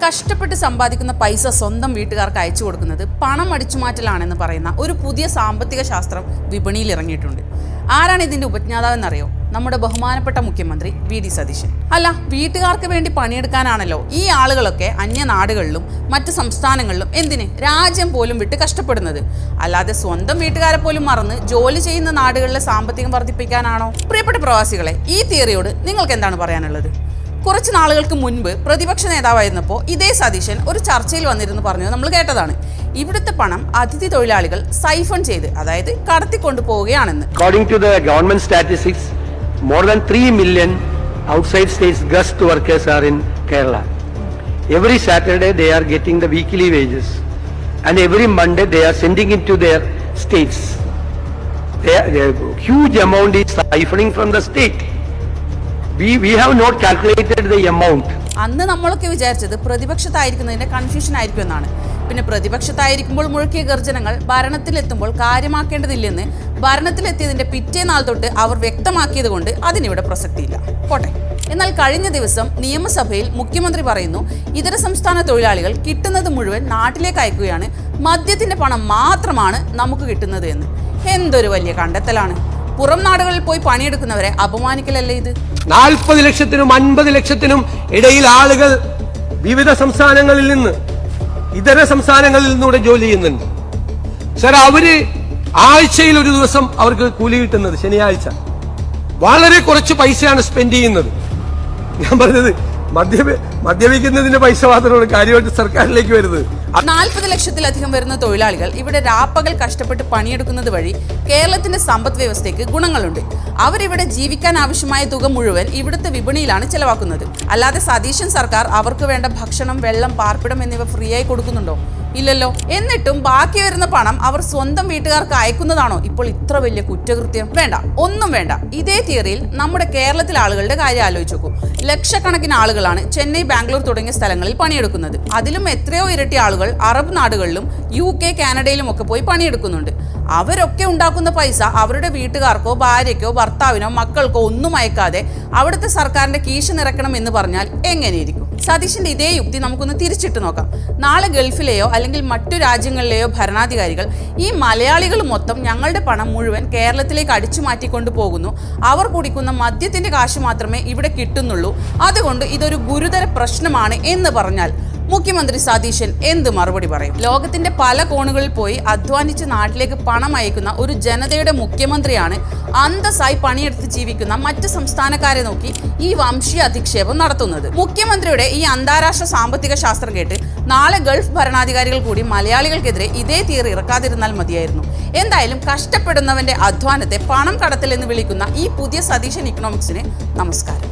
കഷ്ടപ്പെട്ട് സമ്പാദിക്കുന്ന പൈസ സ്വന്തം വീട്ടുകാർക്ക് അയച്ചു കൊടുക്കുന്നത് പണം അടിച്ചുമാറ്റലാണെന്ന് പറയുന്ന ഒരു പുതിയ സാമ്പത്തിക ശാസ്ത്രം വിപണിയിൽ ഇറങ്ങിയിട്ടുണ്ട്. ആരാണ് ഇതിന്റെ ഉപജ്ഞാതാവെന്നറിയോ? നമ്മുടെ ബഹുമാനപ്പെട്ട മുഖ്യമന്ത്രി വി.ഡി. സതീശൻ. അല്ല, വീട്ടുകാർക്ക് വേണ്ടി പണിയെടുക്കാനാണല്ലോ ഈ ആളുകളൊക്കെ അന്യനാടുകളിലും മറ്റ് സംസ്ഥാനങ്ങളിലും എന്തിന് രാജ്യം പോലും വിട്ട് കഷ്ടപ്പെടുന്നത്. അല്ലാതെ സ്വന്തം വീട്ടുകാരെ പോലും മറന്ന് ജോലി ചെയ്യുന്ന നാടുകളിലെ സാമ്പത്തികം വർദ്ധിപ്പിക്കാനാണോ? പ്രിയപ്പെട്ട പ്രവാസികളെ, ഈ തിയറിയോട് നിങ്ങൾക്ക് എന്താണ് പറയാനുള്ളത്? കുറച്ച് നാളുകൾക്ക് മുൻപ് പ്രതിപക്ഷ നേതാവായിരുന്നപ്പോൾ ഇതേ സതീശൻ ഒരു ചർച്ചയിൽ വന്നിരുന്നു പറഞ്ഞു നമ്മൾ കേട്ടതാണ്. ഇവിടുത്തെ പണം അതിഥി തൊഴിലാളികൾ സൈഫൺ ചെയ്ത്, അതായത് കടത്തിക്കൊണ്ടു പോവുകയാണെന്ന്. According to the government statistics, more than 3 million outside states guest workers are in Kerala. Every Saturday they are getting the weekly wages, and every Monday they are sending it to their states. A huge amount is siphoning from the state. We have not calculated the amount. അന്ന് നമ്മളൊക്കെ വിചാരിച്ചത് പ്രതിപക്ഷത്തായിരിക്കുന്നതിന്റെ confusion ആയിരിക്കും എന്നാണ്. പിന്നെ പ്രതിപക്ഷത്തായിരിക്കുമ്പോൾ മുഴക്കിയ ഗർജനങ്ങൾ ഭരണത്തിലെത്തുമ്പോൾ കാര്യമാക്കേണ്ടതില്ലെന്ന് ഭരണത്തിലെത്തിയതിന്റെ പിറ്റേ നാൾ തൊട്ട് അവർ വ്യക്തമാക്കിയത് കൊണ്ട് അതിനിവിടെ പ്രസക്തിയില്ല. പോട്ടെ. എന്നാൽ കഴിഞ്ഞ ദിവസം നിയമസഭയിൽ മുഖ്യമന്ത്രി പറയുന്നു, ഇതര സംസ്ഥാന തൊഴിലാളികൾ കിട്ടുന്നത് മുഴുവൻ നാട്ടിലേക്ക് അയക്കുകയാണ്, മദ്യത്തിന്റെ പണം മാത്രമാണ് നമുക്ക് കിട്ടുന്നത് എന്ന്. എന്തൊരു വലിയ കണ്ടെത്തലാണ്! പുറം നാടുകളിൽ പോയി പണിയെടുക്കുന്നവരെ അപമാനിക്കലല്ലേ ഇത്? 40 ലക്ഷത്തിനും 50 ലക്ഷത്തിനും ഇടയിൽ ആളുകൾ വിവിധ സംസ്ഥാനങ്ങളിൽ നിന്ന്, ഇതര സംസ്ഥാനങ്ങളിൽ നിന്നൂടെ ജോലി ചെയ്യുന്നുണ്ട്. സർ, അവര് ആഴ്ചയിൽ ഒരു ദിവസം അവർക്ക് കൂലി കിട്ടുന്നത് ശനിയാഴ്ച. വളരെ കുറച്ച് പൈസയാണ് സ്പെൻഡ് ചെയ്യുന്നത്. ഞാൻ പറഞ്ഞത് മദ്യപിക്കുന്നതിന്റെ പൈസ മാത്രമാണ് കാര്യമായിട്ട് സർക്കാരിലേക്ക് വരുന്നത്. 40 ലക്ഷത്തിലധികം വരുന്ന തൊഴിലാളികൾ ഇവിടെ രാപ്പകൽ കഷ്ടപ്പെട്ട് പണിയെടുക്കുന്നത് വഴി കേരളത്തിന്റെ സമ്പദ് വ്യവസ്ഥയ്ക്ക് ഗുണങ്ങളുണ്ട്. അവരിവിടെ ജീവിക്കാൻ ആവശ്യമായ തുക മുഴുവൻ ഇവിടുത്തെ വിപണിയിലാണ് ചെലവാക്കുന്നത്. അല്ലാതെ സതീശൻ സർക്കാർ അവർക്ക് വേണ്ട ഭക്ഷണം, വെള്ളം, പാർപ്പിടം എന്നിവ ഫ്രീ ആയി കൊടുക്കുന്നുണ്ടോ? ഇല്ലല്ലോ. എന്നിട്ടും ബാക്കി വരുന്ന പണം അവർ സ്വന്തം വീട്ടുകാർക്ക് അയക്കുന്നതാണോ ഇപ്പോൾ ഇത്ര വലിയ കുറ്റകൃത്യം? വേണ്ട, ഒന്നും വേണ്ട. ഇതേ തിയറിയിൽ നമ്മുടെ കേരളത്തിലെ ആളുകളുടെ കാര്യം ആലോചിച്ച് നോക്കൂ. ലക്ഷക്കണക്കിന് ആളുകളാണ് ചെന്നൈ, ബാംഗ്ലൂർ തുടങ്ങിയ സ്ഥലങ്ങളിൽ പണിയെടുക്കുന്നത്. അതിലും എത്രയോ ഇരട്ടി ആളുകൾ അറബ് നാടുകളിലും UK, കാനഡയിലും ഒക്കെ പോയി പണിയെടുക്കുന്നുണ്ട്. അവരൊക്കെ ഉണ്ടാക്കുന്ന പൈസ അവരുടെ വീട്ടുകാർക്കോ ഭാര്യയ്ക്കോ ഭർത്താവിനോ മക്കൾക്കോ ഒന്നും അയക്കാതെ അവിടുത്തെ സർക്കാരിന്റെ കീശ നിറക്കണം എന്ന് പറഞ്ഞാൽ എങ്ങനെയിരിക്കും? സതീശന്റെ ഇതേ യുക്തി നമുക്കൊന്ന് തിരിച്ചിട്ട് നോക്കാം. നാളെ ഗൾഫിലെയോ അല്ലെങ്കിൽ മറ്റു രാജ്യങ്ങളിലെയോ ഭരണാധികാരികൾ ഈ മലയാളികൾ മൊത്തം ഞങ്ങളുടെ പണം മുഴുവൻ കേരളത്തിലേക്ക് അടിച്ചു മാറ്റിക്കൊണ്ടു പോകുന്നു, അവർ കുടിക്കുന്ന മദ്യത്തിന്റെ കാശ് മാത്രമേ ഇവിടെ കിട്ടുന്നുള്ളൂ, അതുകൊണ്ട് ഇതൊരു ഗുരുതര പ്രശ്നമാണ് എന്ന് പറഞ്ഞാൽ മുഖ്യമന്ത്രി സതീശൻ എന്ത് മറുപടി പറയും? ലോകത്തിന്റെ പല കോണുകളിൽ പോയി അധ്വാനിച്ച് നാട്ടിലേക്ക് പണം അയക്കുന്ന ഒരു ജനതയുടെ മുഖ്യമന്ത്രിയാണ് അന്തസ്സായി പണിയെടുത്ത് ജീവിക്കുന്ന മറ്റ് സംസ്ഥാനക്കാരെ നോക്കി ഈ വംശീയ അധിക്ഷേപം നടത്തുന്നത്. മുഖ്യമന്ത്രിയുടെ ഈ അന്താരാഷ്ട്ര സാമ്പത്തിക ശാസ്ത്രം കേട്ട് നാളെ ഗൾഫ് ഭരണാധികാരികൾ കൂടി മലയാളികൾക്കെതിരെ ഇതേ തിയറി ഇറക്കാതിരുന്നാൽ മതിയായിരുന്നു. എന്തായാലും കഷ്ടപ്പെടുന്നവന്റെ അധ്വാനത്തെ പണം കടത്തൽ എന്ന് വിളിക്കുന്ന ഈ പുതിയ സതീശൻ ഇക്കണോമിക്സിന് നമസ്കാരം.